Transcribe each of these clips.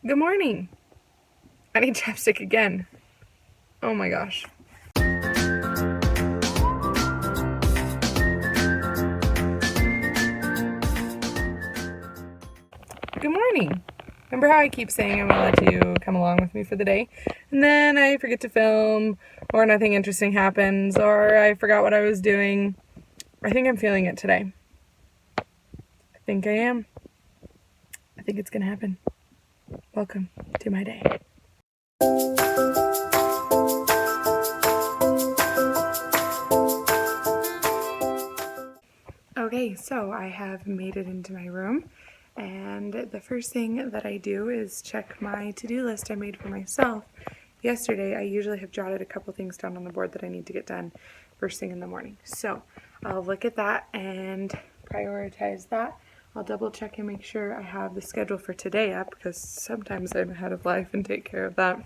Good morning. I need chapstick again. Oh my gosh. Good morning. Remember how I keep saying I'm gonna let you come along with me for the day? And then I forget to film, or nothing interesting happens, or I forgot what I was doing. I think I'm feeling it today. I think I am. I think it's gonna happen. Welcome to my day. Okay, so I have made it into my room, and the first thing that I do is check my to-do list I made for myself. Yesterday, I usually have jotted a couple things down on the board that I need to get done first thing in the morning. So I'll look at that and prioritize that. I'll double check and make sure I have the schedule for today up, because sometimes I'm ahead of life and take care of that.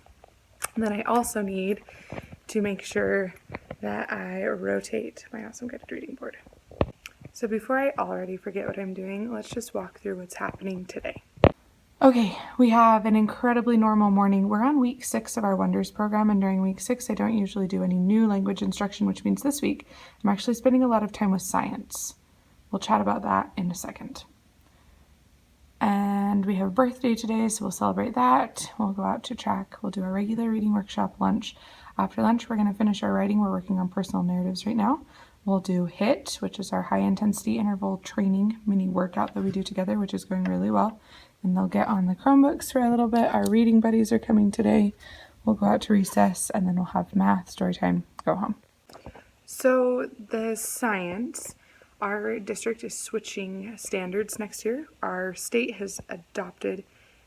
And then I also need to make sure that I rotate my awesome guided reading board. So before I already forget what I'm doing, let's just walk through what's happening today. Okay, we have an incredibly normal morning. We're on week 6 of our Wonders program, and during week 6 I don't usually do any new language instruction, which means this week I'm actually spending a lot of time with science. We'll chat about that in a second. And we have a birthday today, so we'll celebrate that. We'll go out to track. We'll do our regular reading workshop lunch. After lunch, we're going to finish our writing. We're working on personal narratives right now. We'll do HIT, which is our high intensity interval training mini workout that we do together, which is going really well. And they'll get on the Chromebooks for a little bit. Our reading buddies are coming today. We'll go out to recess, and then we'll have math, story time, go home. So the science, our district is switching standards next year. Our state has adopted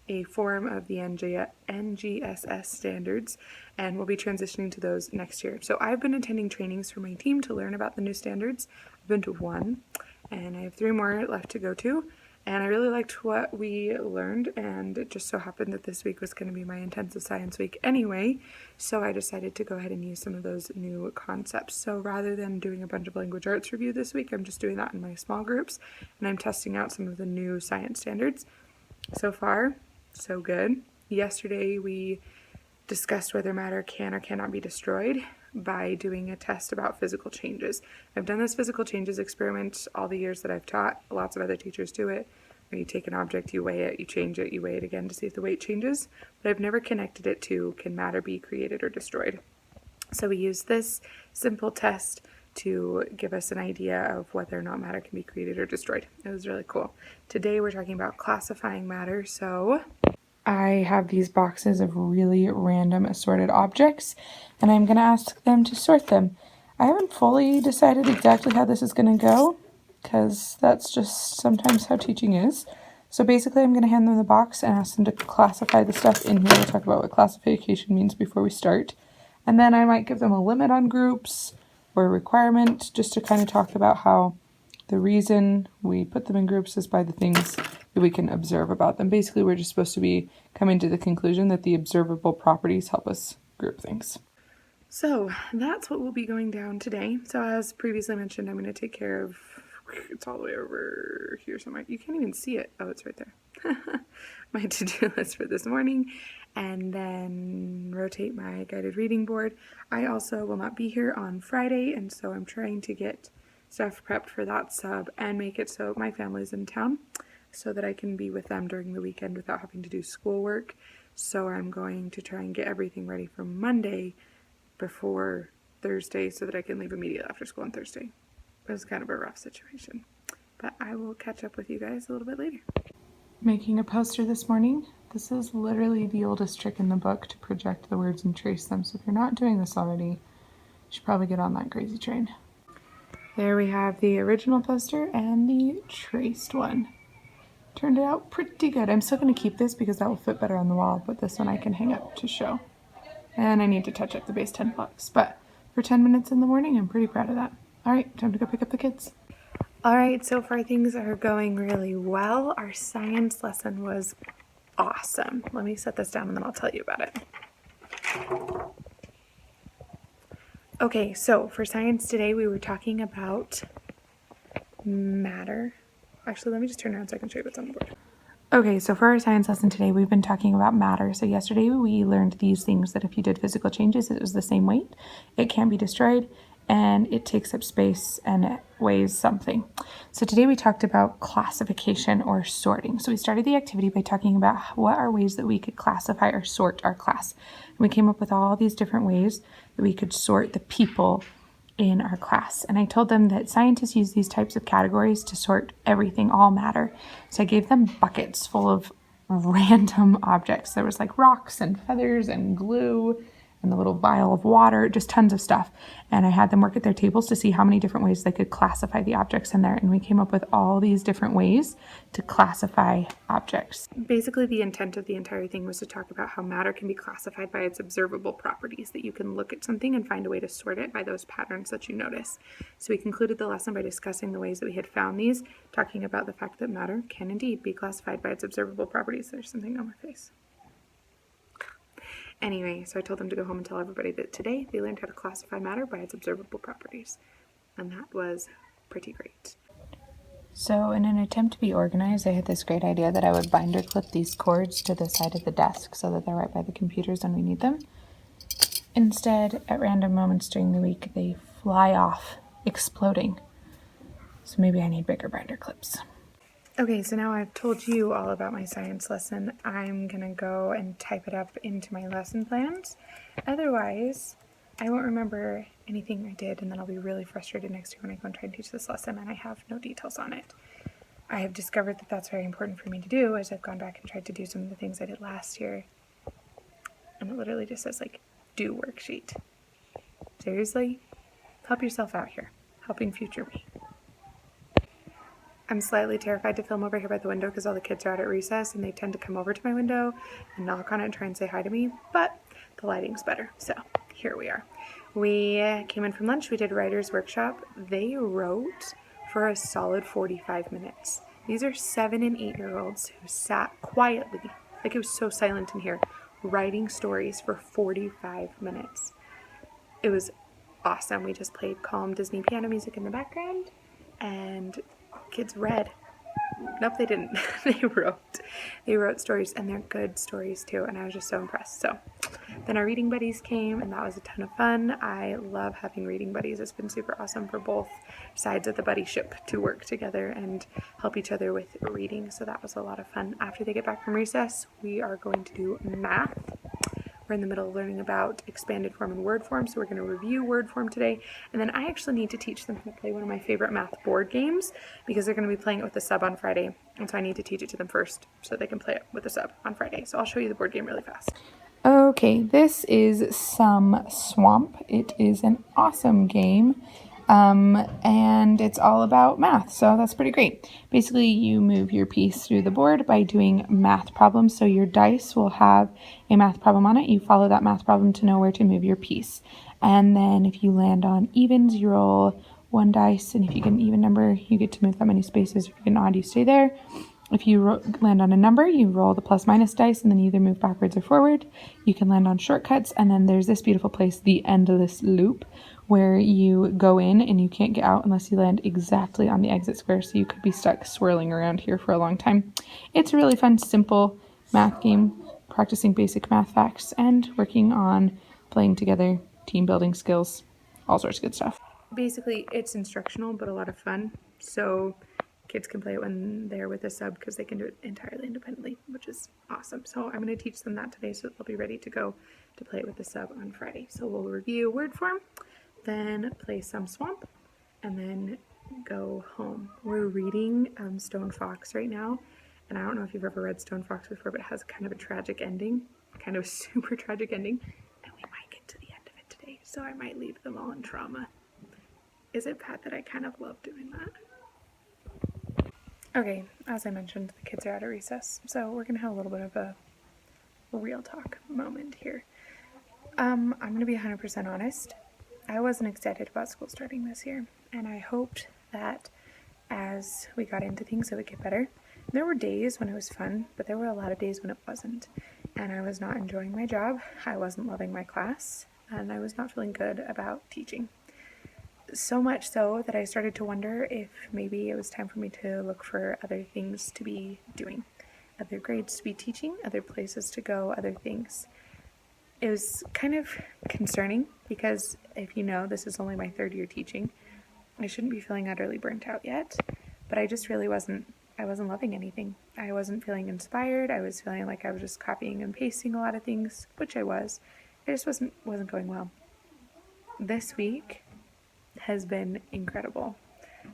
a form of the NGSS standards, and we'll be transitioning to those next year. So I've been attending trainings for my team to learn about the new standards. I've been to 1, and I have 3 more left to go to. And I really liked what we learned, and it just so happened that this week was going to be my intensive science week anyway, so I decided to go ahead and use some of those new concepts. So rather than doing a bunch of language arts review this week, I'm just doing that in my small groups, and I'm testing out some of the new science standards. So far, so good. Yesterday we discussed whether matter can or cannot be destroyed by doing a test about physical changes. I've done this physical changes experiment all the years that I've taught. Lots of other teachers do it, where you take an object, you weigh it, you change it, you weigh it again to see if the weight changes, but I've never connected it to can matter be created or destroyed. So we use this simple test to give us an idea of whether or not matter can be created or destroyed. It was really cool. Today we're talking about classifying matter, so I have these boxes of really random assorted objects, and I'm going to ask them to sort them. I haven't fully decided exactly how this is going to go, because that's just sometimes how teaching is. So basically I'm going to hand them the box and ask them to classify the stuff in here. We'll talk about what classification means before we start. And then I might give them a limit on groups or a requirement, just to kind of talk about how the reason we put them in groups is by the things that we can observe about them. Basically, we're just supposed to be coming to the conclusion that the observable properties help us group things. So that's what we'll be going down today. So as previously mentioned, I'm going to take care of, it's all the way over here somewhere. You can't even see it. Oh, it's right there. My to-do list for this morning, and then rotate my guided reading board. I also will not be here on Friday, and so I'm trying to get stuff prepped for that sub and make it so my family's in town so that I can be with them during the weekend without having to do schoolwork. So I'm going to try and get everything ready for Monday before Thursday so that I can leave immediately after school on Thursday. It was kind of a rough situation, but I will catch up with you guys a little bit later. Making a poster this morning. This is literally the oldest trick in the book to project the words and trace them. So if you're not doing this already, you should probably get on that crazy train. There we have the original poster and the traced one. Turned it out pretty good. I'm still going to keep this because that will fit better on the wall, but this one I can hang up to show. And I need to touch up the base 10 blocks, but for 10 minutes in the morning, I'm pretty proud of that. All right, time to go pick up the kids. All right, so far things are going really well. Our science lesson was awesome. Let me set this down and then I'll tell you about it. Okay, so for science today, we were talking about matter. Actually, let me just turn around so I can show you what's on the board. Okay, so for our science lesson today, we've been talking about matter. So yesterday we learned these things, that if you did physical changes, it was the same weight, it can't be destroyed, and it takes up space and it weighs something. So today we talked about classification or sorting. So we started the activity by talking about what are ways that we could classify or sort our class. And we came up with all these different ways that we could sort the people in our class. And I told them that scientists use these types of categories to sort everything, all matter. So I gave them buckets full of random objects. There was like rocks and feathers and glue and the little vial of water, just tons of stuff. And I had them work at their tables to see how many different ways they could classify the objects in there. And we came up with all these different ways to classify objects. Basically, the intent of the entire thing was to talk about how matter can be classified by its observable properties, that you can look at something and find a way to sort it by those patterns that you notice. So we concluded the lesson by discussing the ways that we had found these, talking about the fact that matter can indeed be classified by its observable properties. There's something on my face. Anyway, so I told them to go home and tell everybody that today they learned how to classify matter by its observable properties. And that was pretty great. So in an attempt to be organized, I had this great idea that I would binder clip these cords to the side of the desk so that they're right by the computers when we need them. Instead, at random moments during the week, they fly off, exploding. So maybe I need bigger binder clips. Okay, so now I've told you all about my science lesson. I'm gonna go and type it up into my lesson plans. Otherwise, I won't remember anything I did, and then I'll be really frustrated next year when I go and try and teach this lesson and I have no details on it. I have discovered that that's very important for me to do as I've gone back and tried to do some of the things I did last year. And it literally just says, like, do worksheet. Seriously? Help yourself out here. Helping future me. I'm slightly terrified to film over here by the window because all the kids are out at recess and they tend to come over to my window and knock on it and try and say hi to me, but the lighting's better, so here we are. We came in from lunch, we did writer's workshop. They wrote for a solid 45 minutes. These are 7 and 8-year-olds who sat quietly, like it was so silent in here, writing stories for 45 minutes. It was awesome. We just played calm Disney piano music in the background and kids read. Nope, they didn't. They wrote stories, and they're good stories too, and I was just so impressed. So then our reading buddies came, and that was a ton of fun. I love having reading buddies. It's been super awesome for both sides of the buddy ship to work together and help each other with reading, so that was a lot of fun. After they get back from recess, we are going to do math. We're in the middle of learning about expanded form and word form, so we're going to review word form today. And then I actually need to teach them how to play one of my favorite math board games because they're going to be playing it with the sub on Friday. And so I need to teach it to them first so they can play it with the sub on Friday. So I'll show you the board game really fast. Okay, this is Some Swamp. It is an awesome game. And it's all about math, so that's pretty great. Basically, you move your piece through the board by doing math problems. So your dice will have a math problem on it. You follow that math problem to know where to move your piece. And then if you land on evens, you roll 1 dice, and if you get an even number, you get to move that many spaces. If you get an odd, you stay there. If you land on a number, you roll the plus minus dice and then you either move backwards or forward. You can land on shortcuts, and then there's this beautiful place, the endless loop, where you go in and you can't get out unless you land exactly on the exit square, so you could be stuck swirling around here for a long time. It's a really fun, simple math game, practicing basic math facts and working on playing together, team building skills, all sorts of good stuff. Basically, it's instructional, but a lot of fun, so kids can play it when they're with a sub because they can do it entirely independently, which is awesome. So I'm going to teach them that today so that they'll be ready to go to play it with the sub on Friday. So we'll review word form, then play Some Swamp, and then go home. We're reading Stone Fox right now, and I don't know if you've ever read Stone Fox before, but it has kind of a tragic ending, kind of a super tragic ending, and we might get to the end of it today, so I might leave them all in trauma. Is it bad that I kind of love doing that? Okay, as I mentioned, the kids are out of recess, so we're going to have a little bit of a real talk moment here. I'm going to be 100% honest. I wasn't excited about school starting this year, and I hoped that as we got into things it would get better. There were days when it was fun, but there were a lot of days when it wasn't, and I was not enjoying my job, I wasn't loving my class, and I was not feeling good about teaching. So much so that I started to wonder if maybe it was time for me to look for other things to be doing. other grades to be teaching, other places to go, other things. It was kind of concerning because, if you know, this is only my 3rd year teaching. I shouldn't be feeling utterly burnt out yet, but I just really wasn't loving anything. I wasn't feeling inspired. I was feeling like I was just copying and pasting a lot of things, which I was. It just wasn't going well. This week has been incredible.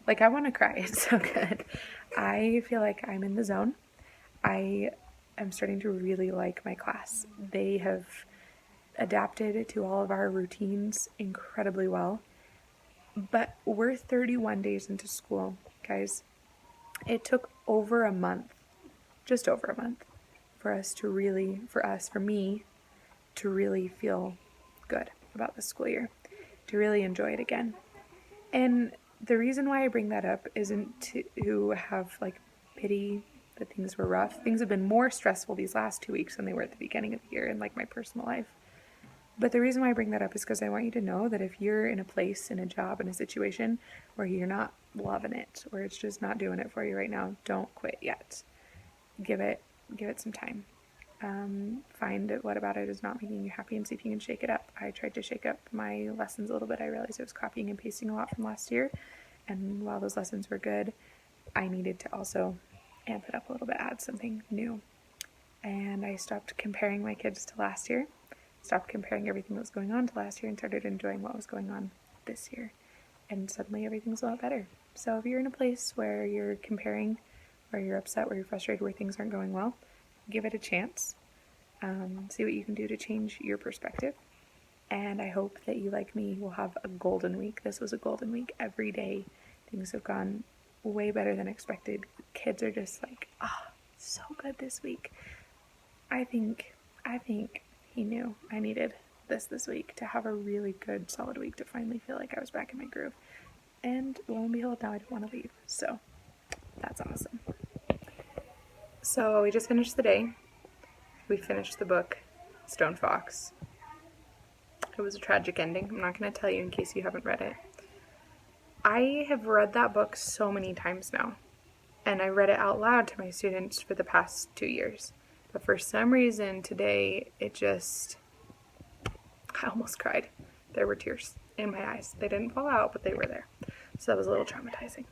Like, I want to cry. It's so good. I feel like I'm in the zone. I am starting to really like my class. They have adapted to all of our routines incredibly well. But we're 31 days into school, guys. It took over a month, just over a month, for me to really feel good about the school year, to really enjoy it again. And the reason why I bring that up isn't to have like pity that things were rough. Things have been more stressful these last 2 weeks than they were at the beginning of the year in like my personal life. But the reason why I bring that up is because I want you to know that if you're in a place, in a job, in a situation where you're not loving it, or it's just not doing it for you right now, don't quit yet. Give it some time. Find what about it is not making you happy and see if you can shake it up. I tried to shake up my lessons a little bit. I realized I was copying and pasting a lot from last year. And while those lessons were good, I needed to also amp it up a little bit, add something new. And I stopped comparing my kids to last year. Stopped comparing everything that was going on to last year and started enjoying what was going on this year. And suddenly everything's a lot better. So if you're in a place where you're comparing, where you're upset, where you're frustrated, where things aren't going well, give it a chance. See what you can do to change your perspective. And I hope that you, like me, will have a golden week. This was a golden week. Every day things have gone way better than expected. Kids are just like, so good this week. I think he knew I needed this week to have a really good, solid week to finally feel like I was back in my groove. And lo and behold, now I don't want to leave. So that's awesome. So we just finished the day. We finished the book, Stone Fox. It was a tragic ending. I'm not going to tell you in case you haven't read it. I have read that book so many times now. And I read it out loud to my students for the past 2 years. But for some reason today, I almost cried. There were tears in my eyes. They didn't fall out, but they were there. So that was a little traumatizing.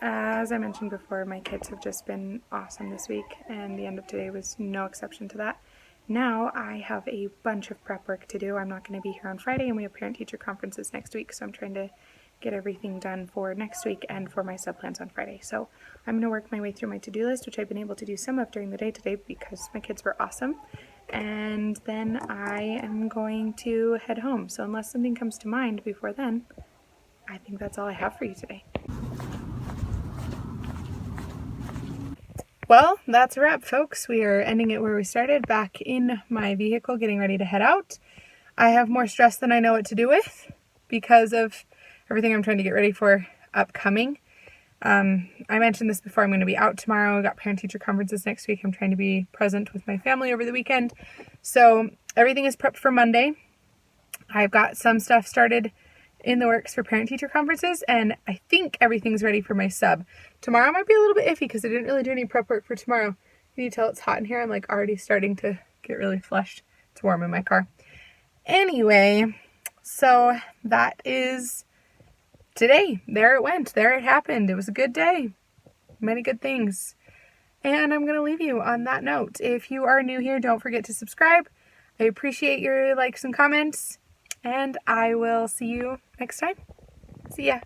As I mentioned before, my kids have just been awesome this week, and the end of today was no exception to that. Now I have a bunch of prep work to do. I'm not going to be here on Friday, and we have parent-teacher conferences next week, so I'm trying to get everything done for next week and for my sub-plans on Friday. So I'm going to work my way through my to-do list, which I've been able to do some of during the day today because my kids were awesome. And then I am going to head home. So unless something comes to mind before then, I think that's all I have for you today. Well, that's a wrap, folks. We are ending it where we started, back in my vehicle, getting ready to head out. I have more stress than I know what to do with because of everything I'm trying to get ready for upcoming. I mentioned this before. I'm going to be out tomorrow. I got parent-teacher conferences next week. I'm trying to be present with my family over the weekend. So everything is prepped for Monday. I've got some stuff started in the works for parent-teacher conferences, and I think everything's ready for my sub. Tomorrow might be a little bit iffy because I didn't really do any prep work for tomorrow. Can you tell it's hot in here? I'm like already starting to get really flushed. It's warm in my car. Anyway, so that is today. There it went. There it happened. It was a good day. Many good things. And I'm going to leave you on that note. If you are new here, don't forget to subscribe. I appreciate your likes and comments. And I will see you next time. See ya.